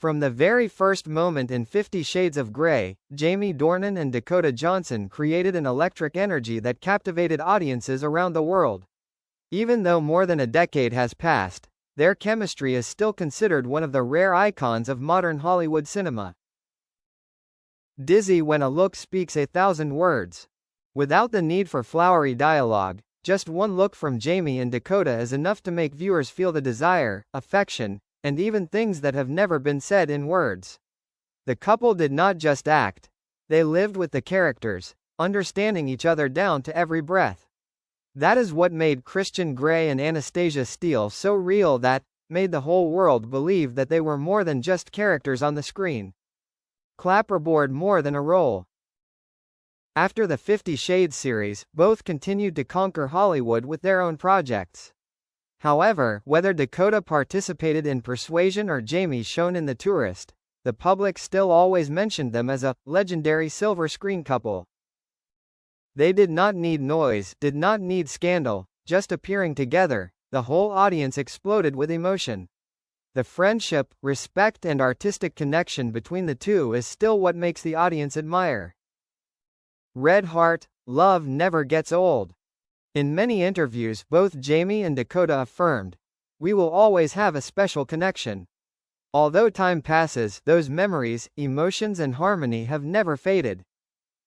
From the very first moment in 50 Shades of Grey, Jamie Dornan and Dakota Johnson created an electric energy that captivated audiences around the world. Even though more than a decade has passed, their chemistry is still considered one of the rare icons of modern Hollywood cinema. Dizzy when a look speaks 1,000 words. Without the need for flowery dialogue, just one look from Jamie and Dakota is enough to make viewers feel the desire, affection, and even things that have never been said in words. The couple did not just act, they lived with the characters, understanding each other down to every breath. That is what made Christian Grey and Anastasia Steele so real, that made the whole world believe that they were more than just characters on the screen. Clapperboard more than a role. After the 50 Shades series, both continued to conquer Hollywood with their own projects. However, whether Dakota participated in Persuasion or Jamie shone in The Tourist, the public still always mentioned them as a legendary silver screen couple. They did not need noise, did not need scandal, just appearing together, the whole audience exploded with emotion. The friendship, respect and artistic connection between the two is still what makes the audience admire. Red Heart, love never gets old. In many interviews, both Jamie and Dakota affirmed, "We will always have a special connection." Although time passes, those memories, emotions and harmony have never faded.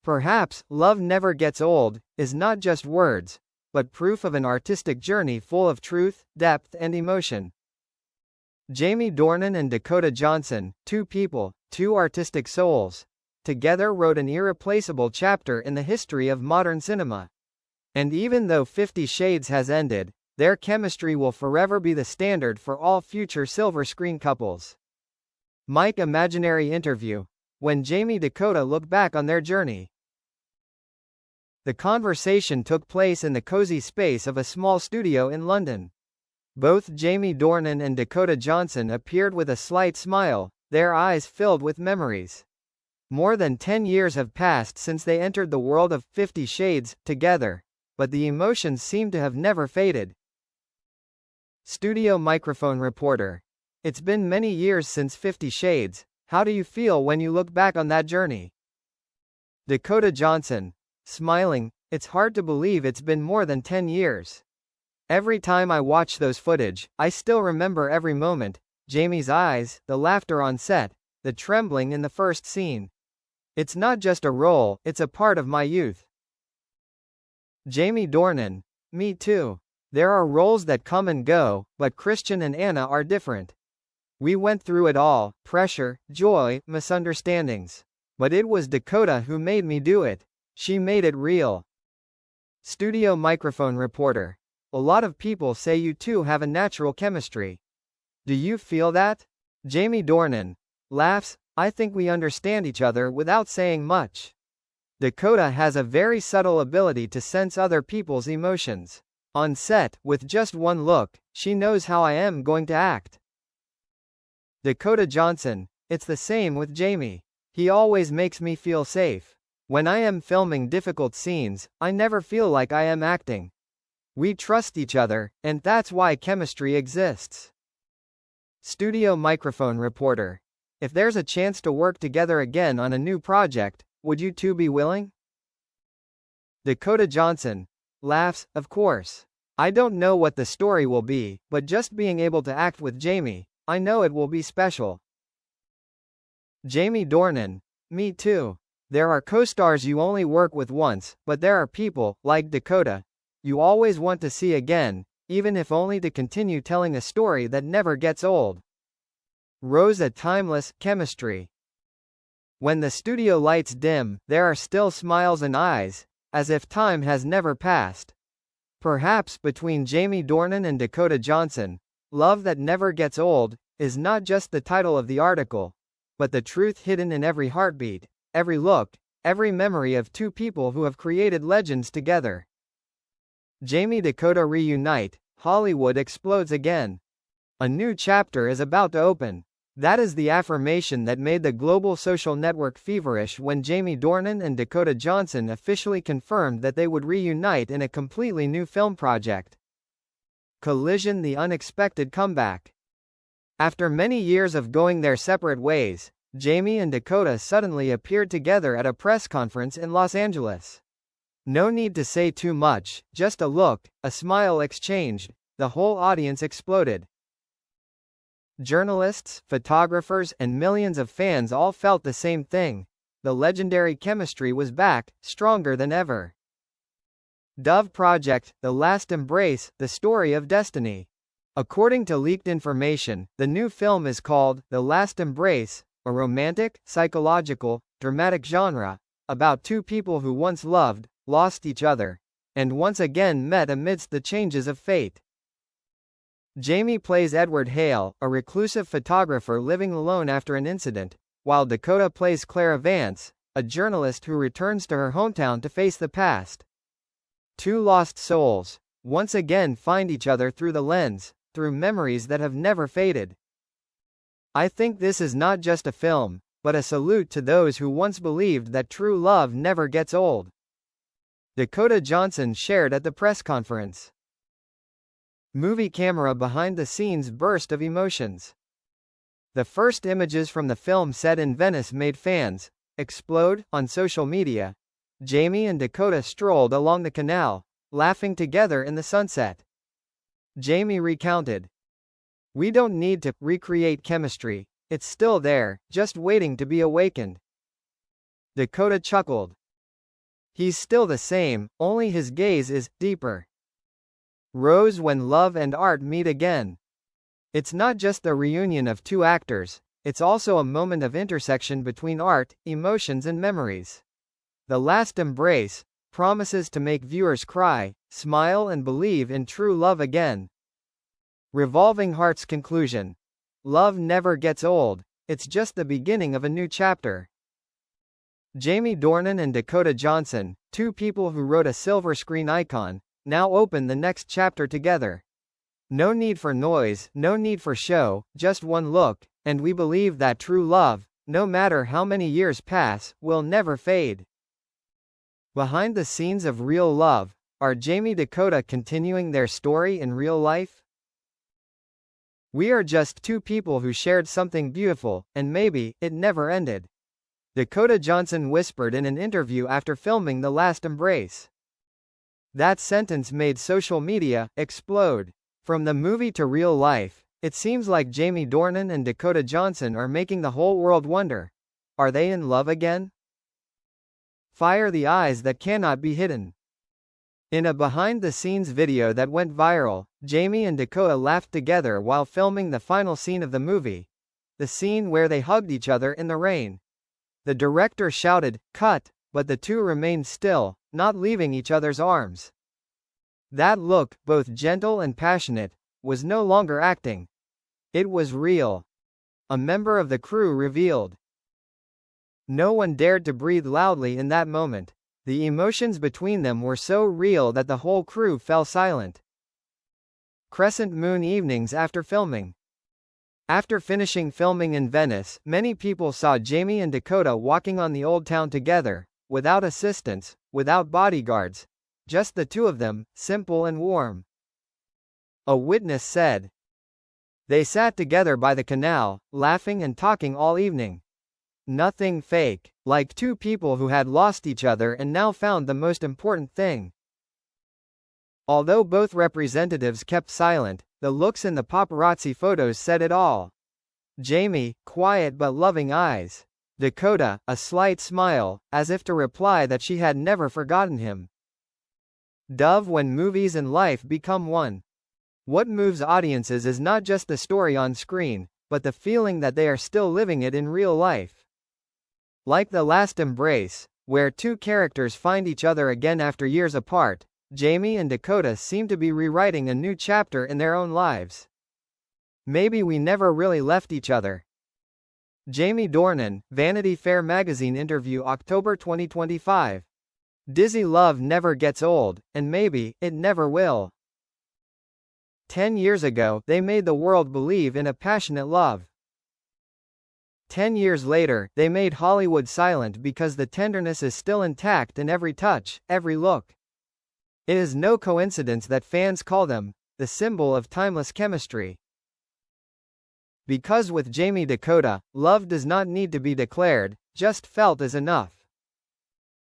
Perhaps, love never gets old, is not just words, but proof of an artistic journey full of truth, depth and emotion. Jamie Dornan and Dakota Johnson, two people, two artistic souls, together wrote an irreplaceable chapter in the history of modern cinema. And even though 50 Shades has ended, their chemistry will forever be the standard for all future silver screen couples. Mike Imaginary interview. When Jamie Dakota look back on their journey. The conversation took place in the cozy space of a small studio in London. Both Jamie Dornan and Dakota Johnson appeared with a slight smile, their eyes filled with memories. More than 10 years have passed since they entered the world of 50 Shades together, but the emotions seem to have never faded. Studio microphone reporter. It's been many years since 50 Shades, how do you feel when you look back on that journey? Dakota Johnson. Smiling, it's hard to believe it's been more than 10 years. Every time I watch those footage, I still remember every moment, Jamie's eyes, the laughter on set, the trembling in the first scene. It's not just a role, it's a part of my youth. Jamie Dornan. Me too. There are roles that come and go, but Christian and Anna are different. We went through it all, pressure, joy, misunderstandings. But it was Dakota who made me do it. She made it real. Studio microphone reporter. A lot of people say you two have a natural chemistry. Do you feel that? Jamie Dornan. Laughs, I think we understand each other without saying much. Dakota has a very subtle ability to sense other people's emotions. On set, with just one look, she knows how I am going to act. Dakota Johnson. It's the same with Jamie. He always makes me feel safe. When I am filming difficult scenes, I never feel like I am acting. We trust each other, and that's why chemistry exists. Studio microphone reporter. If there's a chance to work together again on a new project, would you two be willing? Dakota Johnson. Laughs, of course. I don't know what the story will be, but just being able to act with Jamie, I know it will be special. Jamie Dornan. Me too. There are co-stars you only work with once, but there are people, like Dakota, you always want to see again, even if only to continue telling a story that never gets old. Rose a timeless chemistry. When the studio lights dim, there are still smiles and eyes, as if time has never passed. Perhaps between Jamie Dornan and Dakota Johnson, love that never gets old, is not just the title of the article, but the truth hidden in every heartbeat, every look, every memory of two people who have created legends together. Jamie Dakota reunite, Hollywood explodes again. A new chapter is about to open. That is the affirmation that made the global social network feverish when Jamie Dornan and Dakota Johnson officially confirmed that they would reunite in a completely new film project. Collision: The Unexpected Comeback. After many years of going their separate ways, Jamie and Dakota suddenly appeared together at a press conference in Los Angeles. No need to say too much, just a look, a smile exchanged, the whole audience exploded. Journalists, photographers, and millions of fans all felt the same thing. The legendary chemistry was back, stronger than ever. Dove Project, The Last Embrace, The Story of Destiny. According to leaked information, the new film is called The Last Embrace, a romantic, psychological, dramatic genre, about two people who once loved, lost each other, and once again met amidst the changes of fate. Jamie plays Edward Hale, a reclusive photographer living alone after an incident, while Dakota plays Clara Vance, a journalist who returns to her hometown to face the past. Two lost souls, once again find each other through the lens, through memories that have never faded. I think this is not just a film, but a salute to those who once believed that true love never gets old. Dakota Johnson shared at the press conference. Movie camera behind the scenes burst of emotions. The first images from the film set in Venice made fans explode on social media. Jamie and Dakota strolled along the canal, laughing together in the sunset. Jamie recounted, "We don't need to recreate chemistry, it's still there, just waiting to be awakened." Dakota chuckled. "He's still the same, only his gaze is deeper." Rose when love and art meet again. It's not just the reunion of two actors, it's also a moment of intersection between art, emotions and memories. The Last Embrace promises to make viewers cry, smile and believe in true love again. Revolving Hearts conclusion. Love never gets old, it's just the beginning of a new chapter. Jamie Dornan and Dakota Johnson, two people who wrote a silver screen icon, now open the next chapter together. No need for noise, no need for show, just one look, and we believe that true love, no matter how many years pass, will never fade. Behind the scenes of Real Love, are Jamie and Dakota continuing their story in real life? We are just two people who shared something beautiful, and maybe, it never ended. Dakota Johnson whispered in an interview after filming The Last Embrace. That sentence made social media explode. From the movie to real life, it seems like Jamie Dornan and Dakota Johnson are making the whole world wonder. Are they in love again? Fire the eyes that cannot be hidden. In a behind-the-scenes video that went viral, Jamie and Dakota laughed together while filming the final scene of the movie. The scene where they hugged each other in the rain. The director shouted, "Cut," but the two remained still, not leaving each other's arms. That look, both gentle and passionate, was no longer acting. It was real. A member of the crew revealed. No one dared to breathe loudly in that moment. The emotions between them were so real that the whole crew fell silent. Crescent moon evenings after filming. After finishing filming in Venice, many people saw Jamie and Dakota walking on the old town together, without assistants, without bodyguards. Just the two of them, simple and warm. A witness said, "They sat together by the canal, laughing and talking all evening. Nothing fake, like two people who had lost each other and now found the most important thing." Although both representatives kept silent, the looks in the paparazzi photos said it all. Jamie, quiet but loving eyes. Dakota, a slight smile, as if to reply that she had never forgotten him. Dove when movies and life become one. What moves audiences is not just the story on screen, but the feeling that they are still living it in real life. Like The Last Embrace, where two characters find each other again after years apart, Jamie and Dakota seem to be rewriting a new chapter in their own lives. Maybe we never really left each other. Jamie Dornan, Vanity Fair magazine interview October 2025. Dizzy love never gets old, and maybe, it never will. 10 years ago, they made the world believe in a passionate love. 10 years later, they made Hollywood silent because the tenderness is still intact in every touch, every look. It is no coincidence that fans call them the symbol of timeless chemistry. Because with Jamie Dakota, love does not need to be declared, just felt is enough.